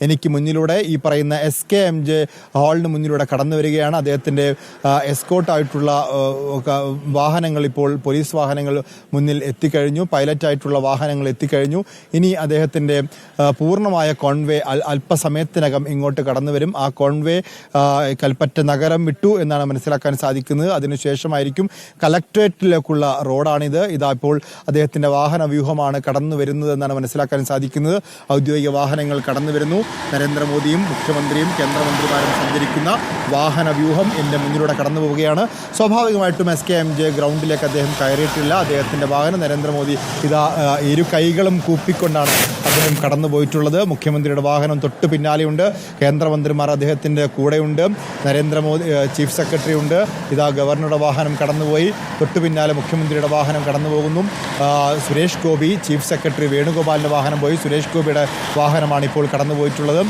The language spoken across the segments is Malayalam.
എനിക്ക് മുന്നിലൂടെ ഈ പറയുന്ന SKMJ ഹാളിന് മുന്നിലൂടെ കടന്നു വരികയാണ്. അദ്ദേഹത്തിൻ്റെ എസ്കോർട്ടായിട്ടുള്ള വാഹനങ്ങൾ ഇപ്പോൾ പോലീസ് വാഹനങ്ങൾ മുന്നിൽ എത്തിക്കഴിഞ്ഞു. പൈലറ്റായിട്ടുള്ള വാഹനങ്ങൾ എത്തിക്കഴിഞ്ഞു. ഇനി അദ്ദേഹത്തിൻ്റെ പൂർണ്ണമായ കോൺവേ അല്പസമയത്തിനകം ഇങ്ങോട്ട് കടന്നു വരും. ആ കോൺവേ കൽപ്പറ്റ നഗരം വിട്ടു എന്നാണ് മനസ്സിലാക്കാൻ സാധിക്കുന്നത്. അതിനുശേഷമായിരിക്കും കലക്ട്രേറ്റിലേക്കുള്ള റോഡാണിത്. ഇതാ ഇപ്പോൾ അദ്ദേഹത്തിൻ്റെ വാഹന വ്യൂഹമാണ് കടന്നു വരുന്നത് എന്നാണ് മനസ്സിലാക്കാൻ സാധിക്കുന്നത്. ഔദ്യോഗിക വാഹനങ്ങൾ കടന്നു വരുന്നു. നരേന്ദ്രമോദിയും മുഖ്യമന്ത്രിയും കേന്ദ്രമന്ത്രിമാരും സഞ്ചരിക്കുന്ന വാഹന വ്യൂഹം എൻ്റെ മുന്നിലൂടെ കടന്നു പോവുകയാണ്. സ്വാഭാവികമായിട്ടും SKMJ ഗ്രൗണ്ടിലേക്ക് അദ്ദേഹം കയറിയിട്ടില്ല. അദ്ദേഹത്തിൻ്റെ വാഹനം നരേന്ദ്രമോദി ഇതാ ഇരു കൈകളും കൂപ്പിക്കൊണ്ടാണ് അദ്ദേഹം കടന്നു പോയിട്ടുള്ളത്. മുഖ്യമന്ത്രിയുടെ വാഹനം തൊട്ട് പിന്നാലെയുണ്ട്. കേന്ദ്രമന്ത്രിമാർ അദ്ദേഹത്തിൻ്റെ കൂടെയുണ്ട്. നരേന്ദ്രമോദി ചീഫ് സെക്രട്ടറി ഉണ്ട്. ഇതാ ഗവർണറുടെ വാഹനം കടന്നുപോയി. തൊട്ട് പിന്നാലെ മുഖ്യമന്ത്രിയുടെ വാഹനം കടന്നു പോകുന്നു. സുരേഷ് ഗോപി, ചീഫ് സെക്രട്ടറി വേണുഗോപാലിൻ്റെ വാഹനം പോയി. സുരേഷ് ഗോപിയുടെ വാഹനമാണ് ഇപ്പോൾ കടന്നുപോയിട്ടുള്ളത്.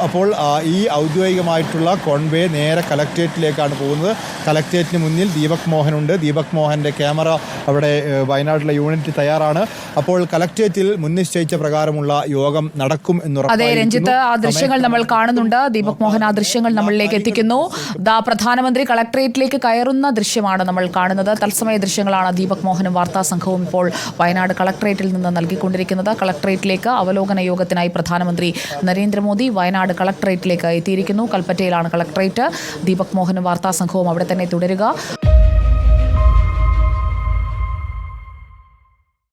അപ്പോൾ ഈ ഔദ്യോഗികമായിട്ടുള്ള കോൺവേ നേരെ കലക്ട്രേറ്റിലേക്കാണ് പോകുന്നത്. കലക്ട്രേറ്റിന് മുന്നിൽ ദീപക് മോഹനുണ്ട്. ദീപക് മോഹൻ്റെ ക്യാമറ അവിടെ വയനാട്ടിലെ യൂണിറ്റ് തയ്യാറാണ്. അപ്പോൾ കലക്ട്രേറ്റിൽ മുൻനിശ്ചയിച്ച പ്രകാരമുള്ള യോഗം നടക്കും എന്ന് അതെ രഞ്ജിത്ത്, ആ ദൃശ്യങ്ങൾ നമ്മൾ കാണുന്നുണ്ട്. ദീപക് മോഹൻ ആ ദൃശ്യങ്ങൾ നമ്മളിലേക്ക് എത്തിക്കുന്നു. പ്രധാനമന്ത്രി കളക്ട്രേറ്റിലേക്ക് കയറുന്ന ദൃശ്യമാണ് നമ്മൾ കാണുന്നത്. തത്സമയ ദൃശ്യങ്ങളാണ് ദീപക് മോഹനും വാർത്താ സംഘവും ഇപ്പോൾ വയനാട് കളക്ട്രേറ്റിൽ നിന്ന് നൽകിക്കൊണ്ടിരിക്കുന്നത്. കളക്ട്രേറ്റിലേക്ക് അവലോകന യോഗത്തിനായി പ്രധാനമന്ത്രി നരേന്ദ്രമോദി വയനാട് കളക്ട്രേറ്റിലേക്ക് എത്തിയിരിക്കുന്നു. കൽപ്പറ്റയിലാണ് കളക്ട്രേറ്റ്. ദീപക് മോഹനും വാർത്താ സംഘവും അവിടെ തന്നെ തുടരുക.